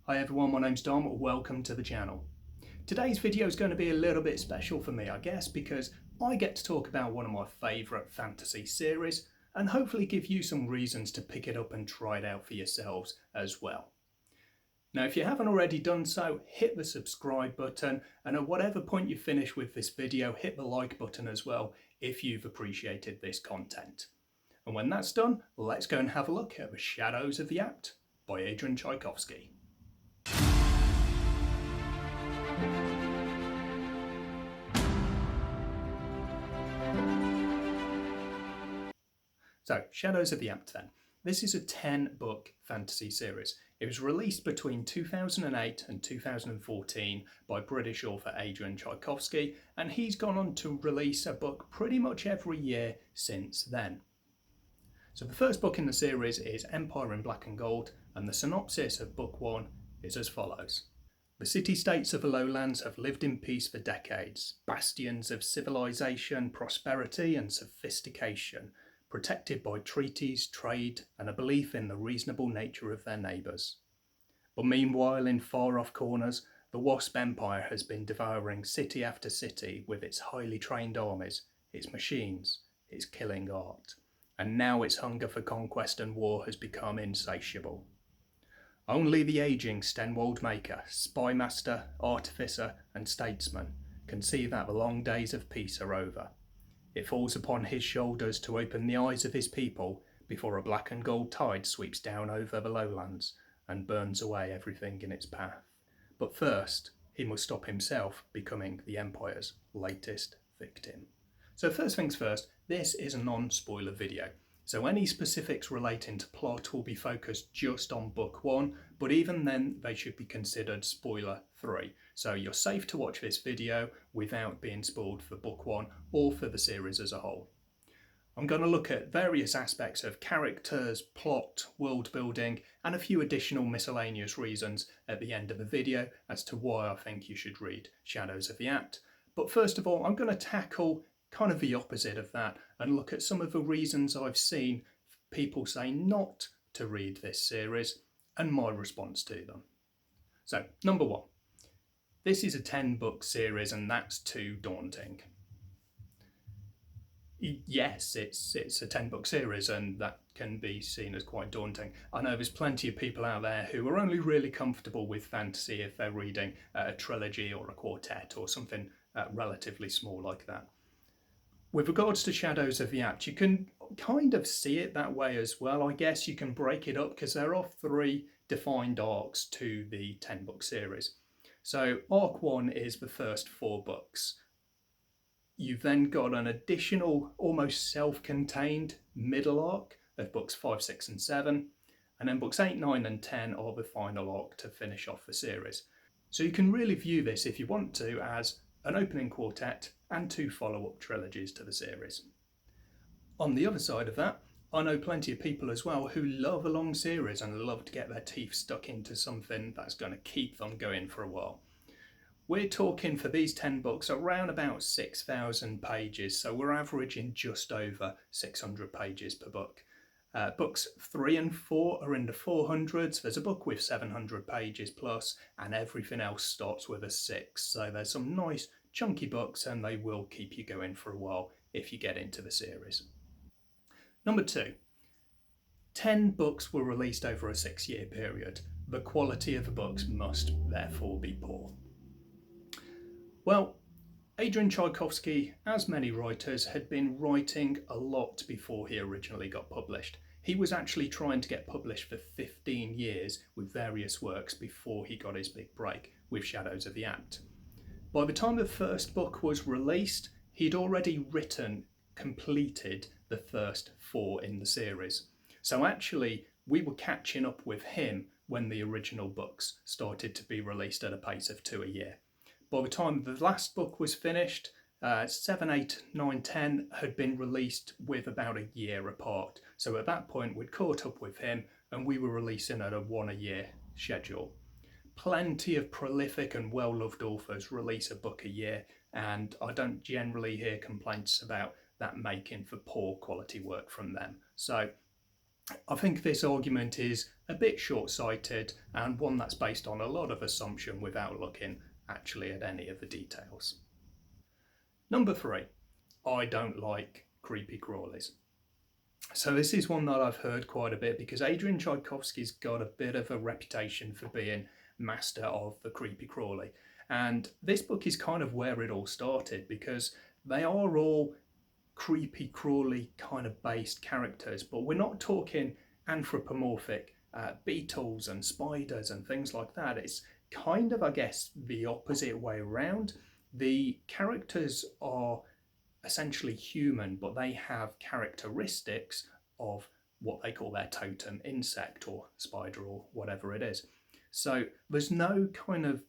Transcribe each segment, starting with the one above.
Hi everyone, my name's Dom, welcome to the channel. Today's video is going to be a little bit special for me, I guess, because I get to talk about one of my favourite fantasy series and hopefully give you some reasons to pick it up and try it out for yourselves as well. Now, if you haven't already done so, hit the subscribe button, and at whatever point you finish with this video, hit the like button as well if you've appreciated this content. And when that's done, let's go and have a look at The Shadows of the Apt by Adrian Tchaikovsky. So, Shadows of the Apt then. This is a 10-book fantasy series. It was released between 2008 and 2014 by British author Adrian Tchaikovsky, and he's gone on to release a book pretty much every year since then. So the first book in the series is Empire in Black and Gold, and the synopsis of book 1 is as follows. The city-states of the lowlands have lived in peace for decades, bastions of civilization, prosperity and sophistication, protected by treaties, trade and a belief in the reasonable nature of their neighbours. But meanwhile, in far-off corners, the Wasp Empire has been devouring city after city with its highly trained armies, its machines, its killing art. And now its hunger for conquest and war has become insatiable. Only the ageing Stenwald Maker, spymaster, artificer and statesman can see that the long days of peace are over. It falls upon his shoulders to open the eyes of his people before a black and gold tide sweeps down over the lowlands and burns away everything in its path. But first, he must stop himself becoming the Empire's latest victim. So first things first, this is a non-spoiler video. So any specifics relating to plot will be focused just on book 1, but even then they should be considered spoiler 3. So you're safe to watch this video without being spoiled for book 1 or for the series as a whole. I'm going to look at various aspects of characters, plot, world building, and a few additional miscellaneous reasons at the end of the video as to why I think you should read Shadows of the Apt. But first of all, I'm going to tackle kind of the opposite of that and look at some of the reasons I've seen people say not to read this series and my response to them. So, number 1. This is a 10-book series and that's too daunting. Yes, it's a 10-book series and that can be seen as quite daunting. I know there's plenty of people out there who are only really comfortable with fantasy if they're reading a trilogy or a quartet or something relatively small like that. With regards to Shadows of the Apt, you can kind of see it that way as well. I guess you can break it up because there are 3 defined arcs to the 10-book series. So arc 1 is the first 4 books. You've then got an additional, almost self-contained middle arc of books 5, 6 and 7. And then books 8, 9 and 10 are the final arc to finish off the series. So you can really view this, if you want to, as an opening quartet and 2 follow-up trilogies to the series. On the other side of that, I know plenty of people as well who love a long series and love to get their teeth stuck into something that's going to keep them going for a while. We're talking for these 10 books around about 6,000 pages, so we're averaging just over 600 pages per book. Books 3 and 4 are in the 400s. There's a book with 700 pages plus, and everything else starts with a 6. So there's some nice chunky books and they will keep you going for a while if you get into the series. Number 2. 10 books were released over a 6-year period. The quality of the books must therefore be poor. Well, Adrian Tchaikovsky, as many writers, had been writing a lot before he originally got published. He was actually trying to get published for 15 years with various works before he got his big break with Shadows of the Apt. By the time the first book was released, he'd already completed the first 4 in the series. So actually, we were catching up with him when the original books started to be released at a pace of 2 a year. By the time the last book was finished, 7, 8, 9, 10 had been released with about a year apart. So at that point we'd caught up with him and we were releasing at a 1 a year schedule. Plenty of prolific and well-loved authors release a book a year, and I don't generally hear complaints about that making for poor quality work from them. So I think this argument is a bit short-sighted and one that's based on a lot of assumption without looking actually at any of the details. Number 3, I don't like creepy crawlies. So this is one that I've heard quite a bit because Adrian Tchaikovsky's got a bit of a reputation for being master of the creepy crawly. And this book is kind of where it all started because they are all creepy crawly kind of based characters, but we're not talking anthropomorphic beetles and spiders and things like that. It's kind of, I guess, the opposite way around. The characters are essentially human, but they have characteristics of what they call their totem insect or spider or whatever it is. So there's no kind of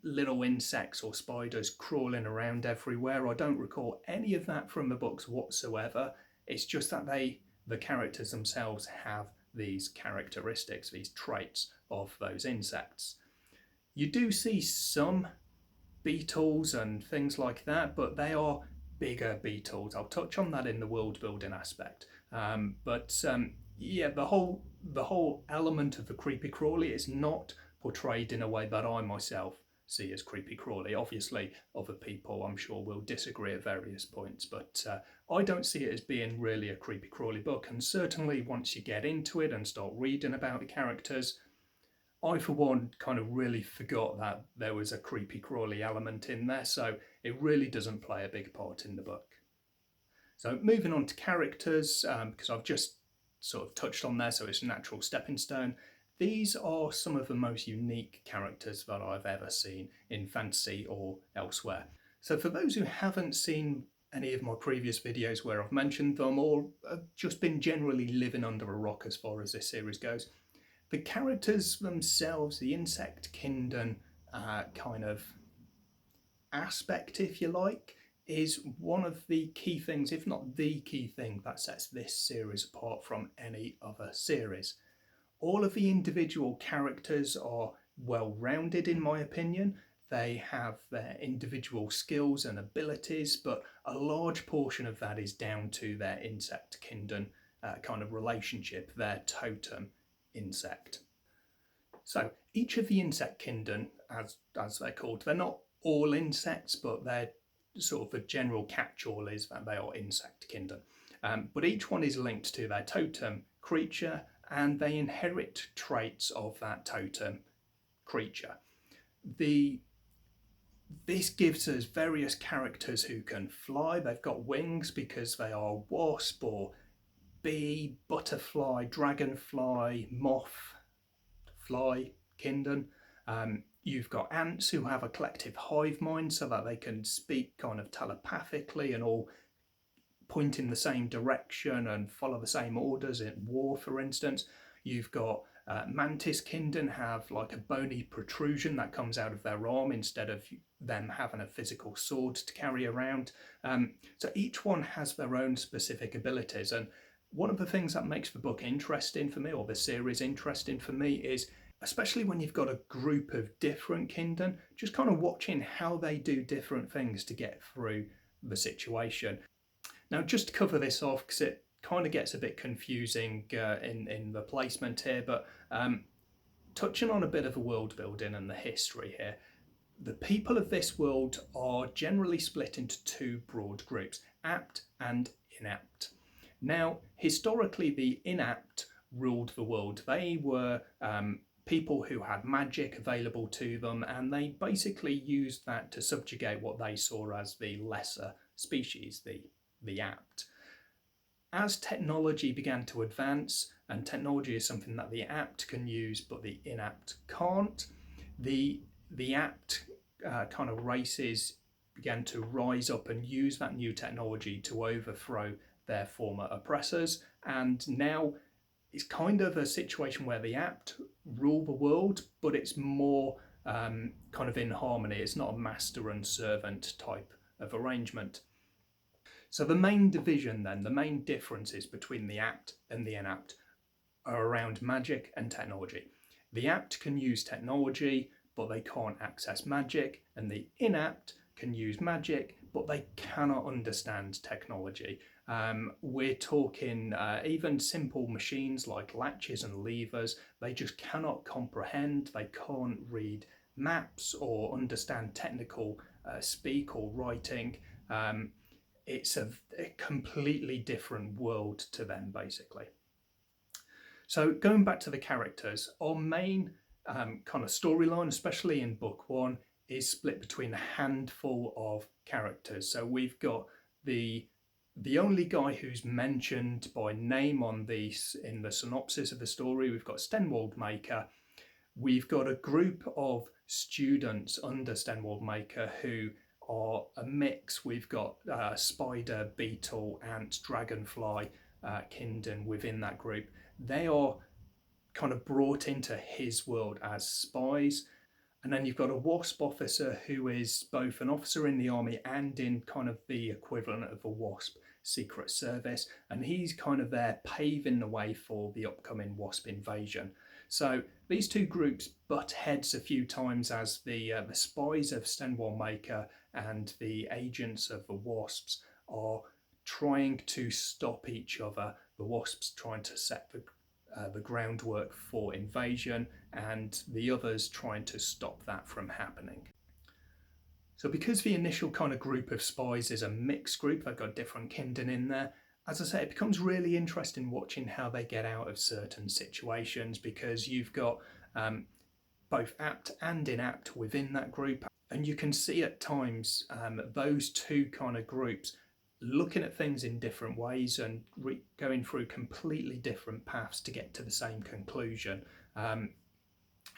little insects or spiders crawling around everywhere. I don't recall any of that from the books whatsoever. It's just that the characters themselves have these characteristics, these traits of those insects. You do see some beetles and things like that, but they are bigger beetles. I'll touch on that in the world building aspect. Yeah, the whole element of the creepy crawly is not portrayed in a way that I myself see as creepy crawly. Obviously, other people I'm sure will disagree at various points, but I don't see it as being really a creepy crawly book. And certainly once you get into it and start reading about the characters, I, for one, kind of really forgot that there was a creepy crawly element in there, so it really doesn't play a big part in the book. So moving on to characters, because I've just sort of touched on there, so it's a natural stepping stone. These are some of the most unique characters that I've ever seen in fantasy or elsewhere. So for those who haven't seen any of my previous videos where I've mentioned them or have just been generally living under a rock as far as this series goes, the characters themselves, the insect kingdom kind of aspect, if you like, is one of the key things, if not the key thing, that sets this series apart from any other series. All of the individual characters are well-rounded in my opinion. They have their individual skills and abilities, but a large portion of that is down to their insect kingdom kind of relationship, their totem insect. So each of the insect kingdom, as they're called, they're not all insects, but they're sort of the general catch-all is that they are insect kingdom. But each one is linked to their totem creature and they inherit traits of that totem creature. This gives us various characters who can fly. They've got wings because they are wasp or bee, butterfly, dragonfly, moth, fly, kingdom. You've got ants who have a collective hive mind so that they can speak kind of telepathically and all point in the same direction and follow the same orders in war, for instance. You've got mantis kingdom have like a bony protrusion that comes out of their arm instead of them having a physical sword to carry around. So each one has their own specific abilities, and one of the things that makes the book interesting for me, or the series interesting for me, is especially when you've got a group of different kingdom, just kind of watching how they do different things to get through the situation. Now, just to cover this off, because it kind of gets a bit confusing in the placement here, but touching on a bit of the world building and the history here, the people of this world are generally split into two broad groups, apt and inapt. Now, historically, the inapt ruled the world. They were people who had magic available to them, and they basically used that to subjugate what they saw as the lesser species, the apt. As technology began to advance, and technology is something that the apt can use but the inapt can't, the apt kind of races began to rise up and use that new technology to overthrow their former oppressors, and now it's kind of a situation where the apt rule the world, but it's more kind of in harmony. It's not a master and servant type of arrangement. So the main division then, the main differences between the apt and the inapt are around magic and technology. The apt can use technology, but they can't access magic, and the inapt can use magic, but they cannot understand technology. We're talking even simple machines like latches and levers, they just cannot comprehend, they can't read maps or understand technical speak or writing. It's a completely different world to them, basically. So going back to the characters, our main kind of storyline, especially in book one, is split between a handful of characters. So we've got the only guy who's mentioned by name on these in the synopsis of the story. We've got Stenwald Maker. We've got a group of students under Stenwald Maker who are a mix. We've got spider, beetle, ant, dragonfly, Kindon within that group. They are kind of brought into his world as spies. And then you've got a WASP officer who is both an officer in the army and in kind of the equivalent of a WASP secret service. And he's kind of there paving the way for the upcoming WASP invasion. So these two groups butt heads a few times as the spies of Stenwald Maker and the agents of the WASPs are trying to stop each other. The WASPs trying to set the groundwork for invasion, and the others trying to stop that from happening. So because the initial kind of group of spies is a mixed group, they've got different Kindon in there, as I say, it becomes really interesting watching how they get out of certain situations, because you've got both apt and inapt within that group, and you can see at times those two kind of groups looking at things in different ways and going through completely different paths to get to the same conclusion.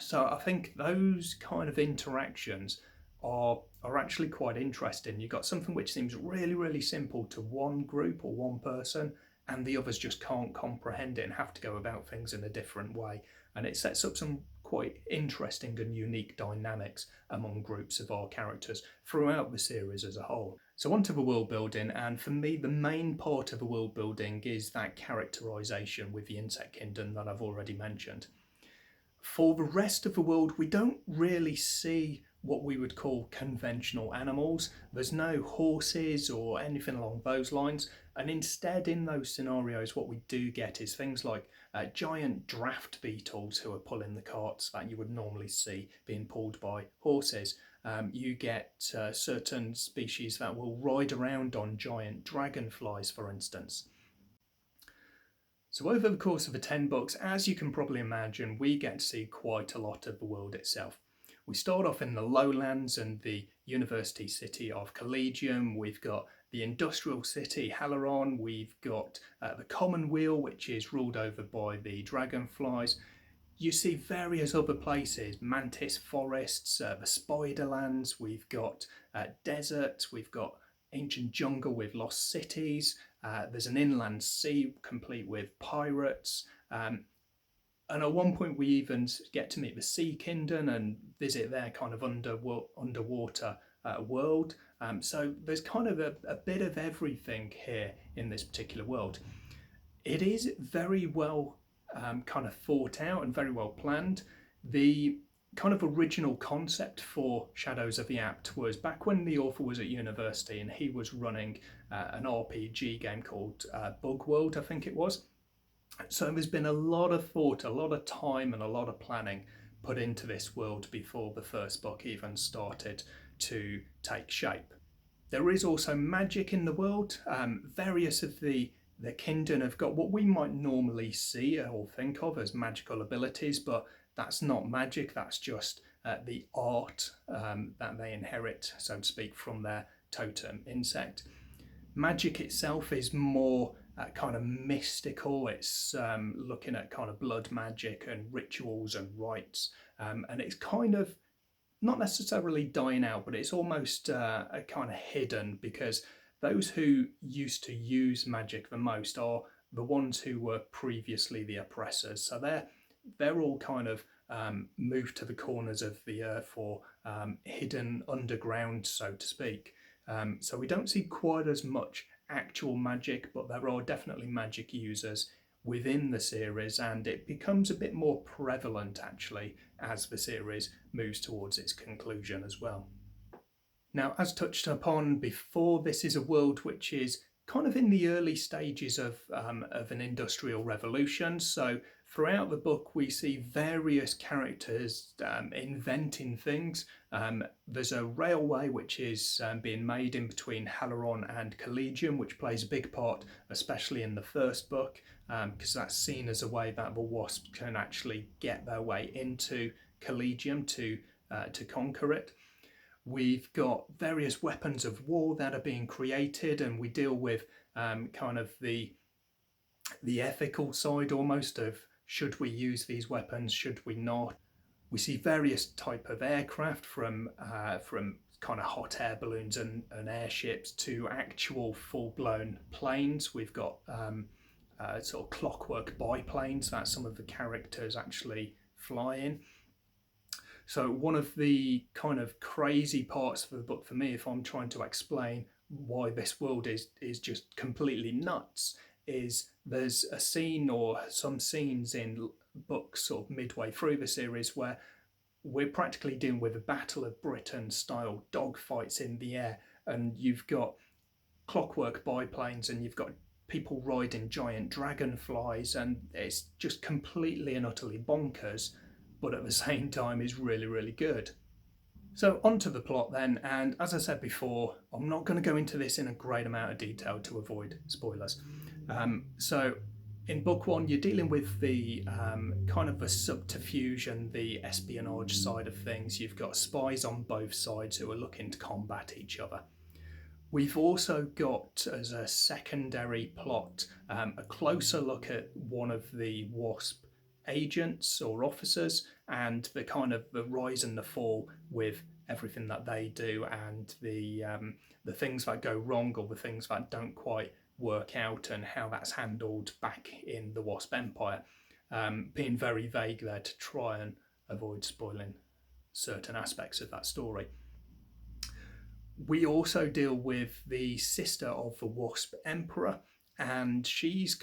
So I think those kind of interactions are actually quite interesting. You've got something which seems really, really simple to one group or one person, and the others just can't comprehend it and have to go about things in a different way. And it sets up some quite interesting and unique dynamics among groups of our characters throughout the series as a whole. So on to the world building, and for me the main part of the world building is that characterisation with the insect kingdom that I've already mentioned. For the rest of the world, we don't really see what we would call conventional animals. There's no horses or anything along those lines, and instead in those scenarios what we do get is things like giant draft beetles who are pulling the carts that you would normally see being pulled by horses. You get certain species that will ride around on giant dragonflies, for instance. So over the course of the 10 books, as you can probably imagine, we get to see quite a lot of the world itself. We start off in the lowlands and the university city of Collegium. We've got the industrial city Haleron. We've got the Commonweal, which is ruled over by the dragonflies. You see various other places, mantis forests, the spiderlands. We've got deserts. We've got ancient jungle with lost cities. There's an inland sea complete with pirates. And at one point we even get to meet the Sea Kingdom and visit their kind of underwater world. So there's kind of a bit of everything here in this particular world. It is very well kind of thought out and very well planned. The kind of original concept for Shadows of the Apt was back when the author was at university and he was running an RPG game called Bug World, I think it was. So there's been a lot of thought, a lot of time and a lot of planning put into this world before the first book even started to take shape. There is also magic in the world. Various of the Kindon have got what we might normally see or think of as magical abilities, but that's not magic, that's just the art that they inherit, so to speak, from their totem insect. Magic itself is more kind of mystical. It's looking at kind of blood magic and rituals and rites, and it's kind of not necessarily dying out, but it's almost a kind of hidden, because those who used to use magic the most are the ones who were previously the oppressors. So they're all kind of moved to the corners of the earth or hidden underground, so to speak. So we don't see quite as much actual magic, but there are definitely magic users within the series, and it becomes a bit more prevalent actually as the series moves towards its conclusion as well. Now, as touched upon before, this is a world which is kind of in the early stages of an industrial revolution. So throughout the book, we see various characters inventing things. There's a railway which is being made in between Haleron and Collegium, which plays a big part, especially in the first book, because that's seen as a way that the Wasps can actually get their way into Collegium to conquer it. We've got various weapons of war that are being created, and we deal with kind of the ethical side almost of should we use these weapons, should we not. We see various type of aircraft from kind of hot air balloons and airships to actual full-blown planes. We've got sort of clockwork biplanes that some of the characters actually fly in. So one of the kind of crazy parts of the book for me, if I'm trying to explain why this world is just completely nuts, is there's a scene or some scenes in books sort of midway through the series where we're practically dealing with a Battle of Britain style dogfights in the air, and you've got clockwork biplanes and you've got people riding giant dragonflies, and it's just completely and utterly bonkers, but at the same time is really, really good. So onto the plot then, and as I said before, I'm not going to go into this in a great amount of detail to avoid spoilers. So in book one, you're dealing with the kind of the subterfuge and the espionage side of things. You've got spies on both sides who are looking to combat each other. We've also got, as a secondary plot, a closer look at one of the Wasp agents or officers and the kind of the rise and the fall with everything that they do, and the things that go wrong or the things that don't quite work out, and how that's handled back in the Wasp Empire. Being very vague there to try and avoid spoiling certain aspects of that story. We also deal with the sister of the Wasp Emperor, and she's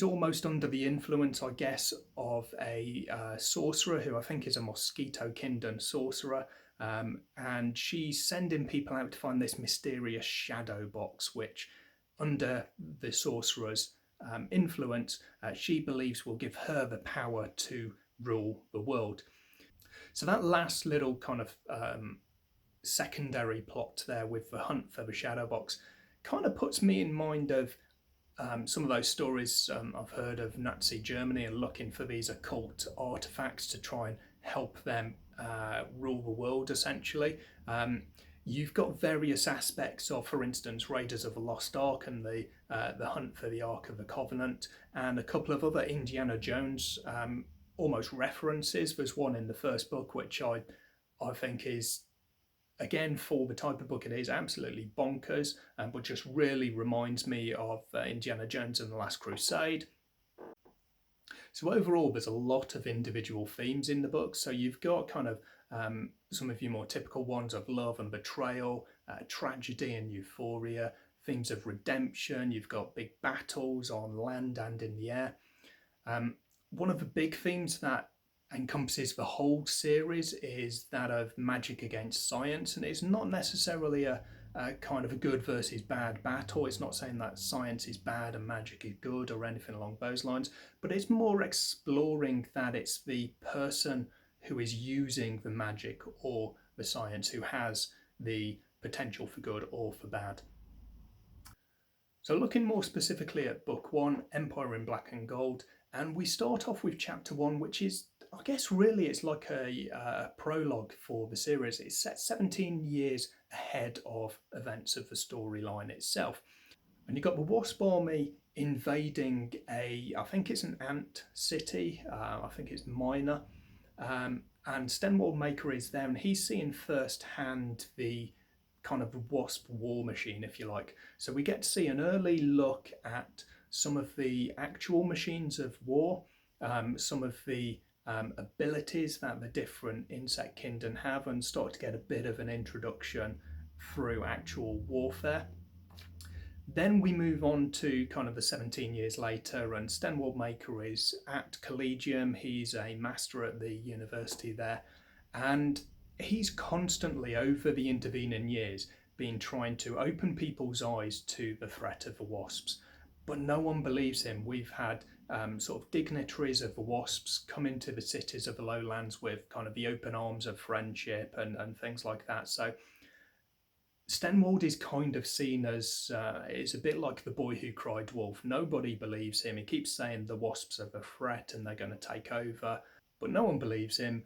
almost under the influence, I guess, of a sorcerer who I think is a Mosquito Kingdom sorcerer, and she's sending people out to find this mysterious shadow box, which, under the sorcerer's influence, she believes will give her the power to rule the world. So that last little kind of secondary plot there with the hunt for the shadow box kind of puts me in mind of some of those stories I've heard of Nazi Germany and looking for these occult artifacts to try and help them rule the world, essentially. You've got various aspects of, for instance, Raiders of the Lost Ark and the hunt for the Ark of the Covenant, and a couple of other Indiana Jones almost references. There's one in the first book which I think is, again, for the type of book it is, absolutely bonkers, but just really reminds me of Indiana Jones and the Last Crusade. So overall, there's a lot of individual themes in the book. So you've got kind of some of your more typical ones of love and betrayal, tragedy and euphoria, themes of redemption. You've got big battles on land and in the air. One of the big themes that encompasses the whole series is that of magic against science, and it's not necessarily a kind of a good versus bad battle. It's not saying that science is bad and magic is good or anything along those lines, but it's more exploring that it's the person who is using the magic or the science who has the potential for good or for bad. So looking more specifically at book one, Empire in Black and Gold, and we start off with chapter one, which is, I guess, really it's like a prologue for the series. It's set 17 years ahead of events of the storyline itself. And you've got the Wasp army invading I think it's an ant city, I think it's Minor, and Stenwald Maker is there, and he's seeing firsthand the kind of Wasp war machine, if you like. So we get to see an early look at some of the actual machines of war, some of the abilities that the different insect kingdom have, and start to get a bit of an introduction through actual warfare. Then we move on to kind of the 17 years later, and Stenwald Maker is at Collegium. He's a master at the university there, and he's constantly, over the intervening years, been trying to open people's eyes to the threat of the wasps. But no one believes him. We've had sort of dignitaries of the wasps come into the cities of the lowlands with kind of the open arms of friendship and things like that. So Stenwald is kind of seen as it's a bit like the boy who cried wolf. Nobody believes him. He keeps saying the wasps are a threat and they're going to take over, but no one believes him.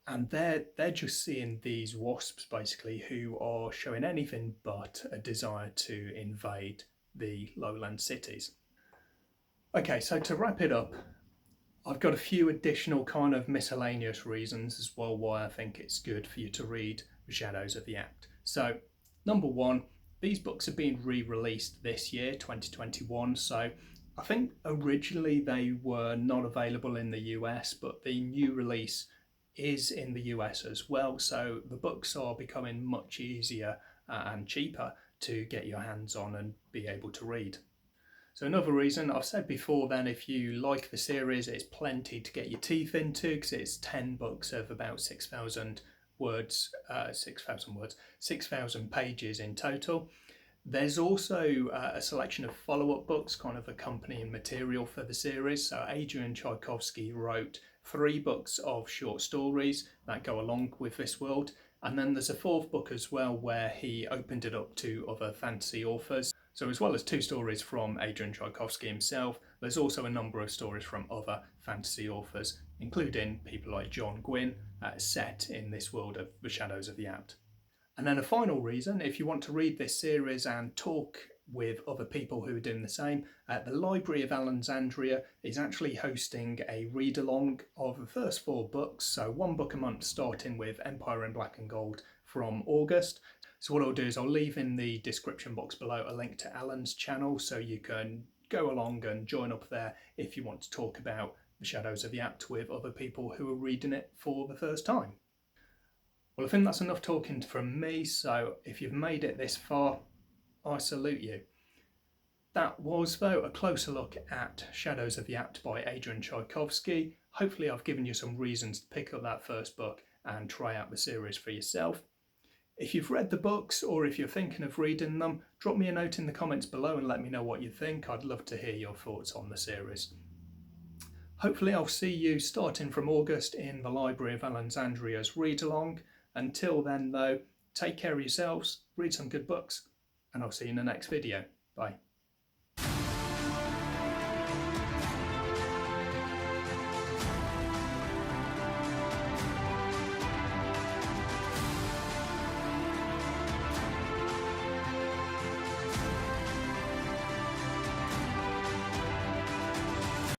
And they're just seeing these wasps basically who are showing anything but a desire to invade the lowland cities. Okay, so to wrap it up, I've got a few additional kind of miscellaneous reasons as well why I think it's good for you to read The Shadows of the Apt. So, number one, these books have been re-released this year, 2021. So I think originally they were not available in the US, but the new release is in the US as well. So the books are becoming much easier and cheaper to get your hands on and be able to read. So another reason, I've said before then, if you like the series, it's plenty to get your teeth into because it's 10 books of about 6,000 words, 6,000 pages in total. There's also a selection of follow-up books, kind of accompanying material for the series. So Adrian Tchaikovsky wrote 3 books of short stories that go along with this world. And then there's a 4th book as well where he opened it up to other fantasy authors. So as well as 2 stories from Adrian Tchaikovsky himself, there's also a number of stories from other fantasy authors, including people like John Gwynne, set in this world of The Shadows of the Apt. And then a final reason, if you want to read this series and talk with other people who are doing the same, the Library of Alexandria is actually hosting a read-along of the first 4 books, so 1 book a month starting with Empire in Black and Gold from August. So what I'll do is I'll leave in the description box below a link to Alan's channel so you can go along and join up there if you want to talk about The Shadows of the Apt with other people who are reading it for the first time. Well, I think that's enough talking from me, so if you've made it this far, I salute you. That was, though, a closer look at Shadows of the Apt by Adrian Tchaikovsky. Hopefully I've given you some reasons to pick up that first book and try out the series for yourself. If you've read the books or if you're thinking of reading them, drop me a note in the comments below and let me know what you think. I'd love to hear your thoughts on the series. Hopefully I'll see you starting from August in the Library of Alexandria's read-along. Until then though, take care of yourselves, read some good books, and I'll see you in the next video. Bye.